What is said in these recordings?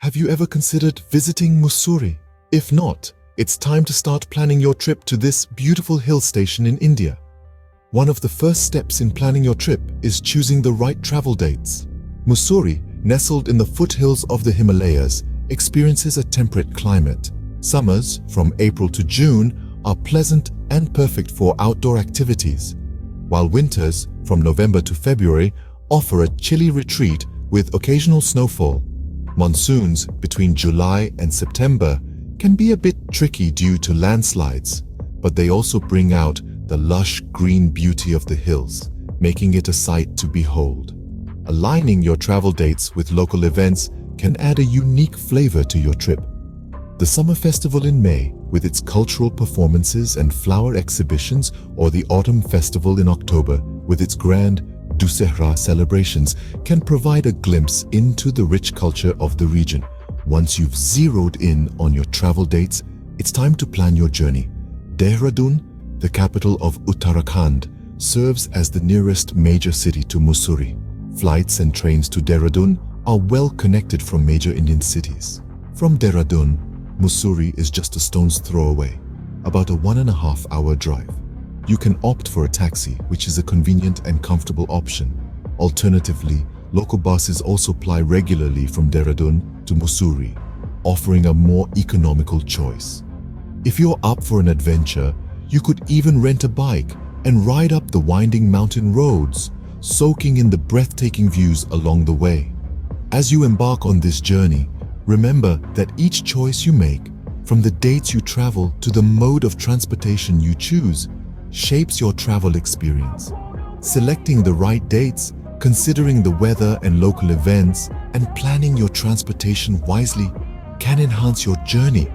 Have you ever considered visiting Mussoorie? If not, it's time to start planning your trip to this beautiful hill station in India. One of the first steps in planning your trip is choosing the right travel dates. Mussoorie, nestled in the foothills of the Himalayas, experiences a temperate climate. Summers, from April to June, are pleasant and perfect for outdoor activities, while winters, from November to February, offer a chilly retreat with occasional snowfall. Monsoons, between July and September, can be a bit tricky due to landslides, but they also bring out the lush green beauty of the hills, making it a sight to behold. Aligning your travel dates with local events can add a unique flavor to your trip. The Summer Festival in May, with its cultural performances and flower exhibitions, or the Autumn Festival in October, with its grand Dussehra celebrations, can provide a glimpse into the rich culture of the region. Once you've zeroed in on your travel dates, it's time to plan your journey. Dehradun, the capital of Uttarakhand, serves as the nearest major city to Mussoorie. Flights and trains to Dehradun are well connected from major Indian cities. From Dehradun, Mussoorie is just a stone's throw away, about a 1.5-hour drive. You can opt for a taxi, which is a convenient and comfortable option. Alternatively, local buses also ply regularly from Dehradun to Mussoorie, offering a more economical choice. If you're up for an adventure, you could even rent a bike and ride up the winding mountain roads, soaking in the breathtaking views along the way. As you embark on this journey, remember that each choice you make, from the dates you travel to the mode of transportation you choose, shapes your travel experience. Selecting the right dates, considering the weather and local events, and planning your transportation wisely can enhance your journey,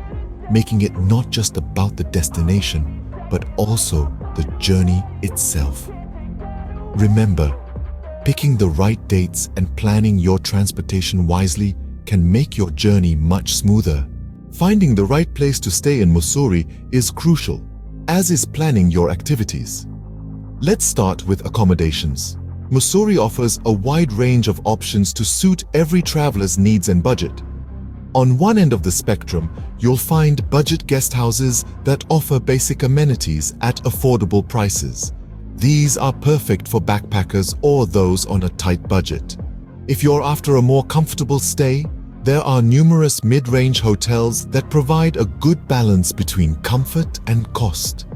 making it not just about the destination, but also the journey itself. Remember, picking the right dates and planning your transportation wisely can make your journey much smoother. Finding the right place to stay in Mussoorie is crucial, as is planning your activities. Let's start with accommodations. Mussoorie offers a wide range of options to suit every traveler's needs and budget. On one end of the spectrum, you'll find budget guest houses that offer basic amenities at affordable prices. These are perfect for backpackers or those on a tight budget. If you're after a more comfortable stay, there are numerous mid-range hotels that provide a good balance between comfort and cost.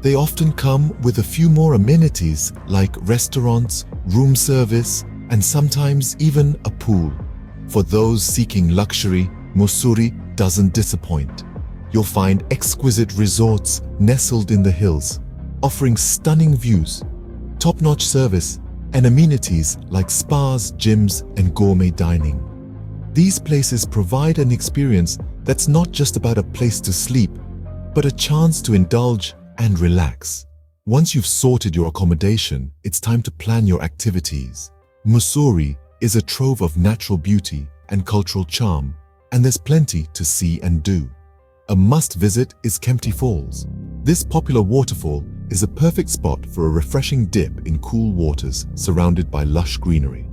They often come with a few more amenities like restaurants, room service, and sometimes even a pool. For those seeking luxury, Mussoorie doesn't disappoint. You'll find exquisite resorts nestled in the hills, offering stunning views, top-notch service, and amenities like spas, gyms, and gourmet dining. These places provide an experience that's not just about a place to sleep, but a chance to indulge and relax. Once you've sorted your accommodation, it's time to plan your activities. Mussoorie is a trove of natural beauty and cultural charm, and there's plenty to see and do. A must-visit is Kempty Falls. This popular waterfall is a perfect spot for a refreshing dip in cool waters surrounded by lush greenery.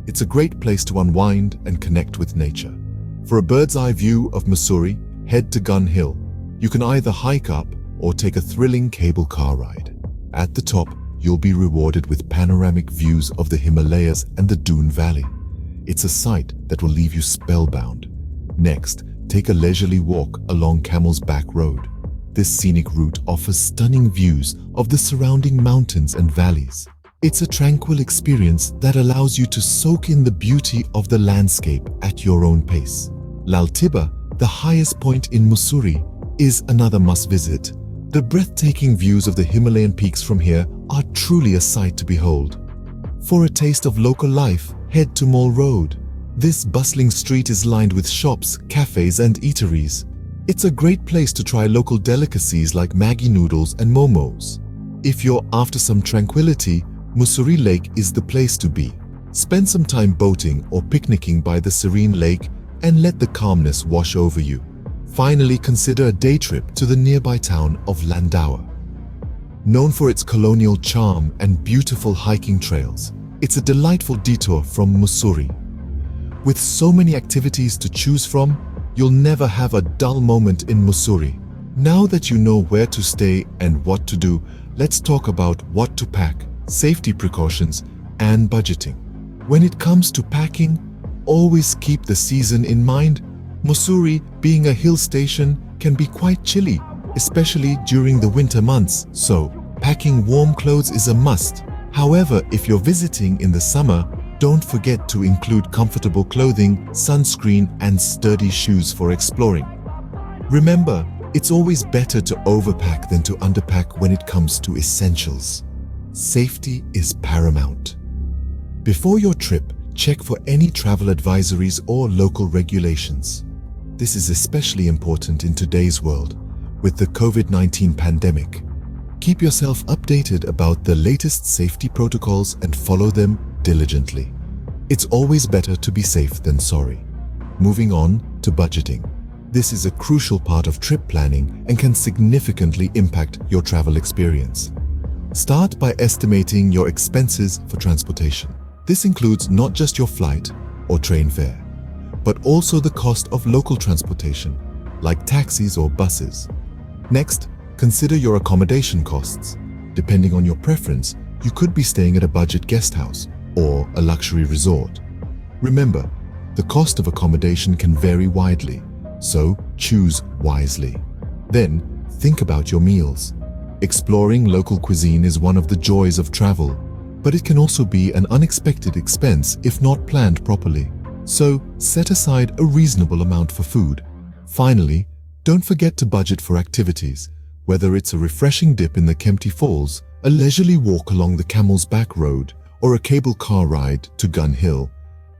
It's a great place to unwind and connect with nature. For a bird's-eye view of Mussoorie, head to Gun Hill. You can either hike up or take a thrilling cable car ride. At the top, you'll be rewarded with panoramic views of the Himalayas and the Doon Valley. It's a sight that will leave you spellbound. Next, take a leisurely walk along Camel's Back Road. This scenic route offers stunning views of the surrounding mountains and valleys. It's a tranquil experience that allows you to soak in the beauty of the landscape at your own pace. Lal Tiba, the highest point in Mussoorie, is another must-visit. The breathtaking views of the Himalayan peaks from here are truly a sight to behold. For a taste of local life, head to Mall Road. This bustling street is lined with shops, cafes, and eateries. It's a great place to try local delicacies like Maggi noodles and momos. If you're after some tranquility, Mussoorie Lake is the place to be. Spend some time boating or picnicking by the serene lake and let the calmness wash over you. Finally, consider a day trip to the nearby town of Landawa. Known for its colonial charm and beautiful hiking trails, it's a delightful detour from Mussoorie. With so many activities to choose from, you'll never have a dull moment in Mussoorie. Now that you know where to stay and what to do, let's talk about what to pack, safety precautions, and budgeting. When it comes to packing, always keep the season in mind. Mussoorie, being a hill station, can be quite chilly, especially during the winter months, so packing warm clothes is a must. However, if you're visiting in the summer, don't forget to include comfortable clothing, sunscreen, and sturdy shoes for exploring. Remember, it's always better to overpack than to underpack when it comes to essentials. Safety is paramount. Before your trip, check for any travel advisories or local regulations. This is especially important in today's world, with the COVID-19 pandemic. Keep yourself updated about the latest safety protocols and follow them diligently. It's always better to be safe than sorry. Moving on to budgeting. This is a crucial part of trip planning and can significantly impact your travel experience. Start by estimating your expenses for transportation. This includes not just your flight or train fare, but also the cost of local transportation, like taxis or buses. Next, consider your accommodation costs. Depending on your preference, you could be staying at a budget guest house or a luxury resort. Remember, the cost of accommodation can vary widely, so choose wisely. Then, think about your meals. Exploring local cuisine is one of the joys of travel, but it can also be an unexpected expense if not planned properly. So, set aside a reasonable amount for food. Finally, don't forget to budget for activities, whether it's a refreshing dip in the Kempty Falls, a leisurely walk along the Camel's Back Road, or a cable car ride to Gun Hill.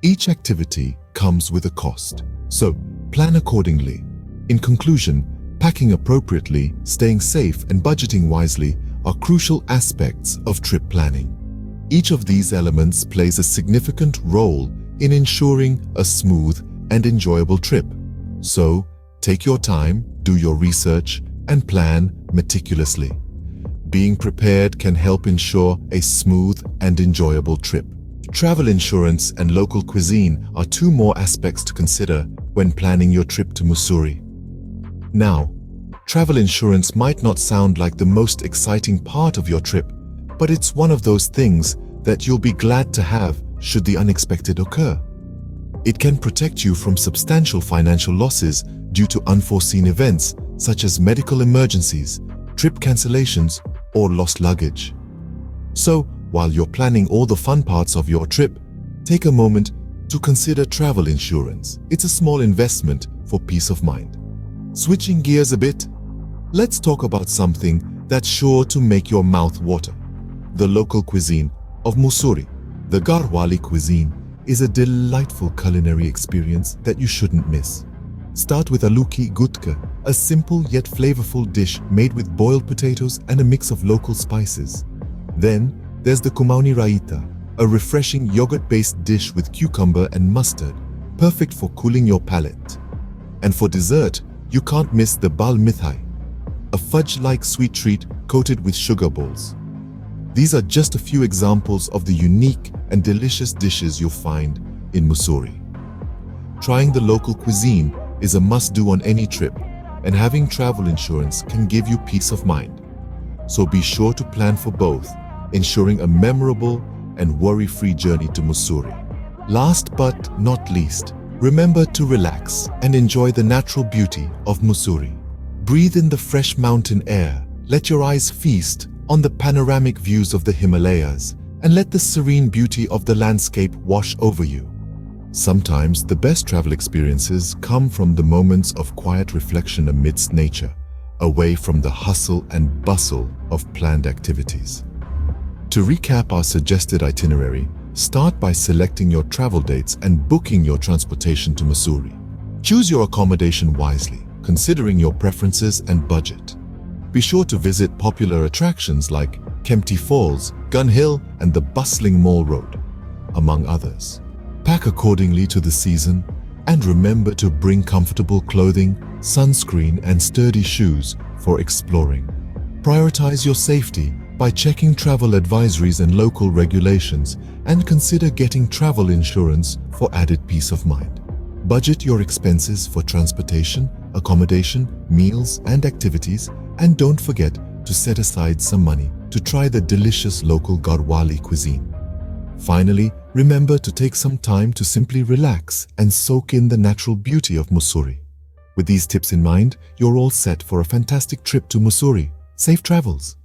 Each activity comes with a cost, so plan accordingly. In conclusion, packing appropriately, staying safe, and budgeting wisely are crucial aspects of trip planning. Each of these elements plays a significant role in ensuring a smooth and enjoyable trip. So, take your time, do your research, and plan meticulously. Being prepared can help ensure a smooth and enjoyable trip. Travel insurance and local cuisine are two more aspects to consider when planning your trip to Mussoorie. Now, travel insurance might not sound like the most exciting part of your trip, but it's one of those things that you'll be glad to have should the unexpected occur. It can protect you from substantial financial losses due to unforeseen events such as medical emergencies, trip cancellations, or lost luggage. So, while you're planning all the fun parts of your trip, take a moment to consider travel insurance. It's a small investment for peace of mind. Switching gears a bit, let's talk about something that's sure to make your mouth water: the local cuisine of Mussoorie. The Garhwali cuisine is a delightful culinary experience that you shouldn't miss. Start with aluki gutka, a simple yet flavorful dish made with boiled potatoes and a mix of local spices. Then, there's the kumauni raita, a refreshing yogurt-based dish with cucumber and mustard, perfect for cooling your palate. And for dessert, you can't miss the bal mithai, a fudge-like sweet treat coated with sugar balls. These are just a few examples of the unique and delicious dishes you'll find in Mussoorie. Trying the local cuisine is a must-do on any trip, and having travel insurance can give you peace of mind. So be sure to plan for both, ensuring a memorable and worry-free journey to Mussoorie. Last but not least, remember to relax and enjoy the natural beauty of Mussoorie. Breathe in the fresh mountain air, let your eyes feast on the panoramic views of the Himalayas, and let the serene beauty of the landscape wash over you. Sometimes the best travel experiences come from the moments of quiet reflection amidst nature, away from the hustle and bustle of planned activities. To recap our suggested itinerary, start by selecting your travel dates and booking your transportation to Mussoorie. Choose your accommodation wisely, considering your preferences and budget. Be sure to visit popular attractions like Kempty Falls, Gun Hill, and the bustling Mall Road, among others. Pack accordingly to the season, and remember to bring comfortable clothing, sunscreen, and sturdy shoes for exploring. Prioritize your safety by checking travel advisories and local regulations, and consider getting travel insurance for added peace of mind. Budget your expenses for transportation, accommodation, meals, and activities, and don't forget to set aside some money to try the delicious local Garhwali cuisine. Finally, remember to take some time to simply relax and soak in the natural beauty of Mussoorie. With these tips in mind, you're all set for a fantastic trip to Mussoorie. Safe travels!